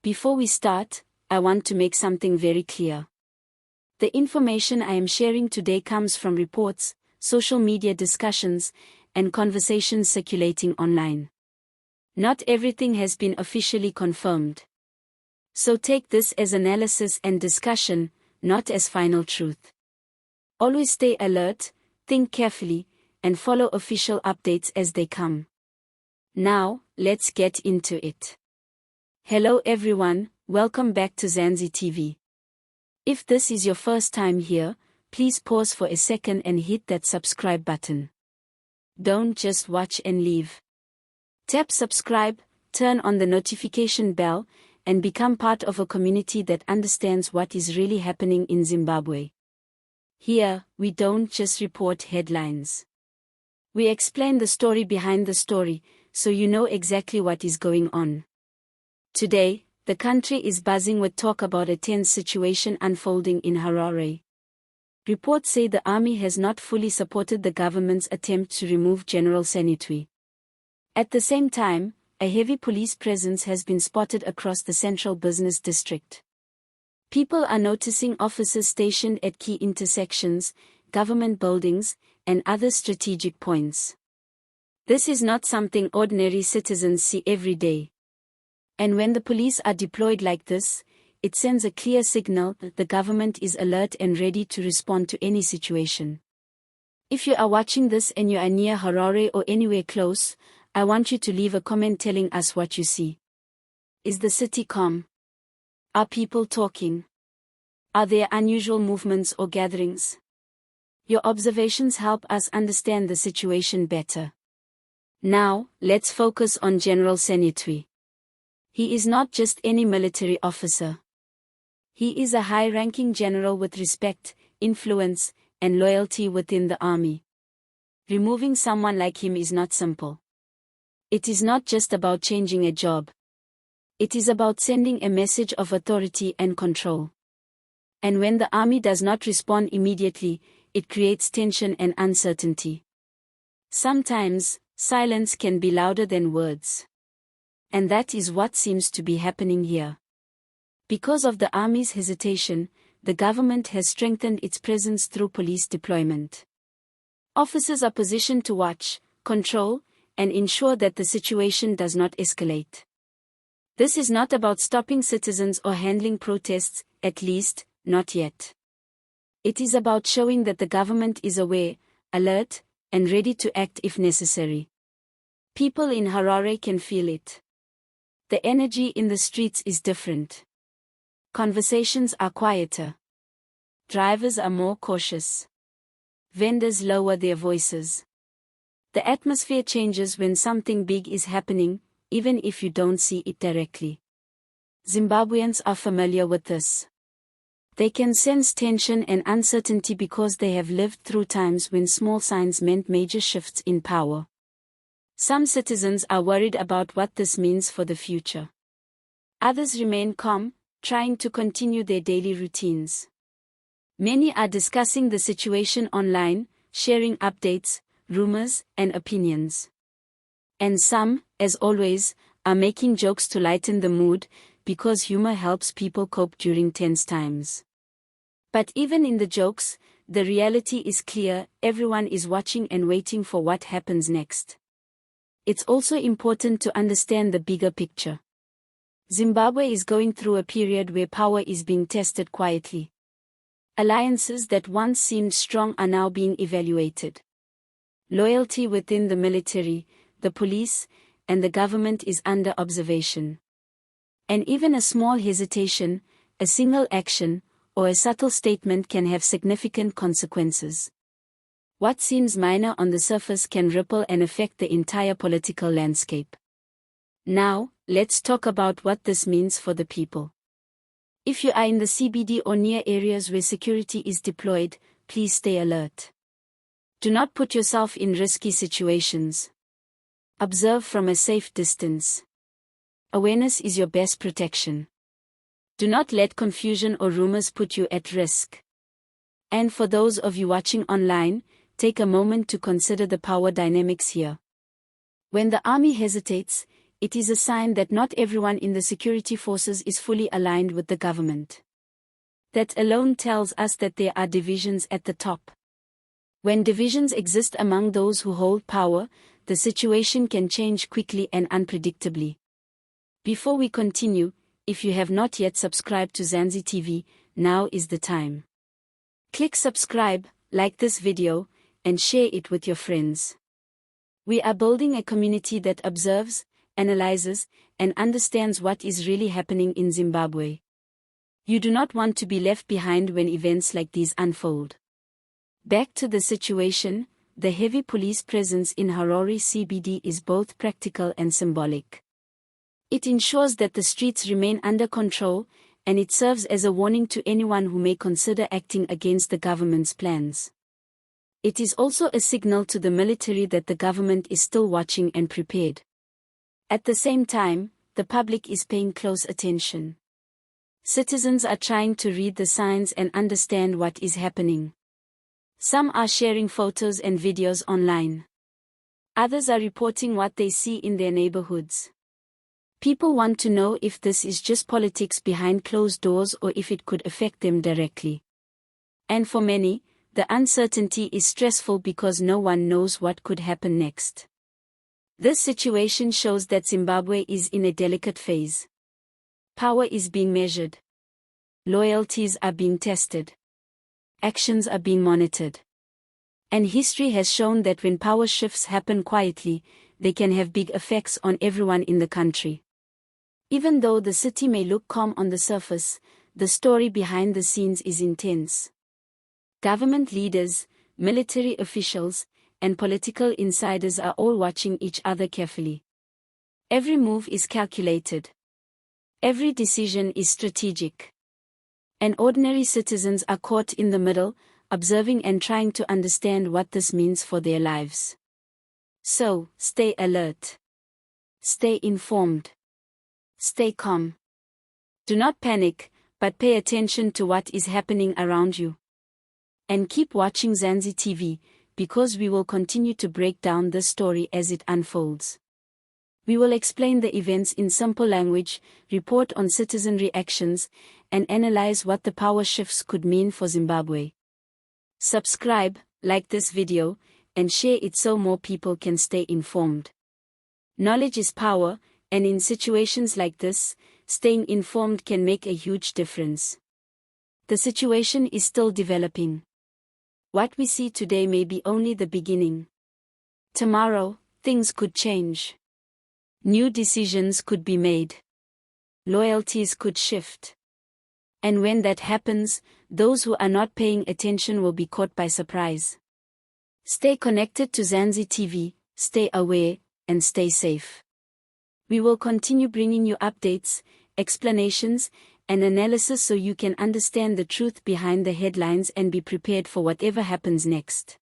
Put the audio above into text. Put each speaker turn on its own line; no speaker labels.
Before we start, I want to make something very clear. The information I am sharing today comes from reports, social media discussions, and conversations circulating online. Not everything has been officially confirmed. So take this as analysis and discussion, not as final truth. Always stay alert, think carefully, and follow official updates as they come. Now, let's get into it. Hello everyone, welcome back to Zanzi TV. If this is your first time here, please pause for a second and hit that subscribe button. Don't just watch and leave. Tap subscribe, turn on the notification bell, and become part of a community that understands what is really happening in Zimbabwe. Here, we don't just report headlines. We explain the story behind the story, so you know exactly what is going on. Today, the country is buzzing with talk about a tense situation unfolding in Harare. Reports say the army has not fully supported the government's attempt to remove General Senutwi. At the same time, a heavy police presence has been spotted across the central business district. People are noticing officers stationed at key intersections, government buildings, and other strategic points. This is not something ordinary citizens see every day. And when the police are deployed like this, it sends a clear signal that the government is alert and ready to respond to any situation. If you are watching this and you are near Harare or anywhere close, I want you to leave a comment telling us what you see. Is the city calm? Are people talking? Are there unusual movements or gatherings? Your observations help us understand the situation better. Now, let's focus on General Senutwi. He is not just any military officer. He is a high-ranking general with respect, influence, and loyalty within the army. Removing someone like him is not simple. It is not just about changing a job. It is about sending a message of authority and control. And when the army does not respond immediately, it creates tension and uncertainty. Sometimes, silence can be louder than words. And that is what seems to be happening here. Because of the army's hesitation, the government has strengthened its presence through police deployment. Officers are positioned to watch, control, and ensure that the situation does not escalate. This is not about stopping citizens or handling protests, at least, not yet. It is about showing that the government is aware, alert, and ready to act if necessary. People in Harare can feel it. The energy in the streets is different. Conversations are quieter. Drivers are more cautious. Vendors lower their voices. The atmosphere changes when something big is happening, even if you don't see it directly. Zimbabweans are familiar with this. They can sense tension and uncertainty because they have lived through times when small signs meant major shifts in power. Some citizens are worried about what this means for the future. Others remain calm, trying to continue their daily routines. Many are discussing the situation online, sharing updates, rumors, and opinions. And some, as always, are making jokes to lighten the mood, because humor helps people cope during tense times. But even in the jokes, the reality is clear: everyone is watching and waiting for what happens next. It's also important to understand the bigger picture. Zimbabwe is going through a period where power is being tested quietly. Alliances that once seemed strong are now being evaluated. Loyalty within the military, the police, and the government is under observation. And even a small hesitation, a single action, or a subtle statement can have significant consequences. What seems minor on the surface can ripple and affect the entire political landscape. Now, let's talk about what this means for the people. If you are in the CBD or near areas where security is deployed, please stay alert. Do not put yourself in risky situations. Observe from a safe distance. Awareness is your best protection. Do not let confusion or rumors put you at risk. And for those of you watching online, take a moment to consider the power dynamics here. When the army hesitates, it is a sign that not everyone in the security forces is fully aligned with the government. That alone tells us that there are divisions at the top. When divisions exist among those who hold power, the situation can change quickly and unpredictably. Before we continue, if you have not yet subscribed to Zanzi TV, now is the time. Click subscribe, like this video, and share it with your friends. We are building a community that observes, analyzes, and understands what is really happening in Zimbabwe. You do not want to be left behind when events like these unfold. Back to the situation, the heavy police presence in Harare CBD is both practical and symbolic. It ensures that the streets remain under control, and it serves as a warning to anyone who may consider acting against the government's plans. It is also a signal to the military that the government is still watching and prepared. At the same time, the public is paying close attention. Citizens are trying to read the signs and understand what is happening. Some are sharing photos and videos online. Others are reporting what they see in their neighborhoods. People want to know if this is just politics behind closed doors or if it could affect them directly. And for many, the uncertainty is stressful because no one knows what could happen next. This situation shows that Zimbabwe is in a delicate phase. Power is being measured. Loyalties are being tested. Actions are being monitored. And history has shown that when power shifts happen quietly, they can have big effects on everyone in the country. Even though the city may look calm on the surface, the story behind the scenes is intense. Government leaders, military officials, and political insiders are all watching each other carefully. Every move is calculated. Every decision is strategic. And ordinary citizens are caught in the middle, observing and trying to understand what this means for their lives. So, stay alert. Stay informed. Stay calm. Do not panic, but pay attention to what is happening around you. And keep watching Zanzi TV, because we will continue to break down this story as it unfolds. We will explain the events in simple language, report on citizen reactions, and analyze what the power shifts could mean for Zimbabwe. Subscribe, like this video, and share it so more people can stay informed. Knowledge is power, and in situations like this, staying informed can make a huge difference. The situation is still developing. What we see today may be only the beginning. Tomorrow, things could change. New decisions could be made. Loyalties could shift. And when that happens, those who are not paying attention will be caught by surprise. Stay connected to Zanzi TV, stay aware, and stay safe. We will continue bringing you updates, explanations, and analysis so you can understand the truth behind the headlines and be prepared for whatever happens next.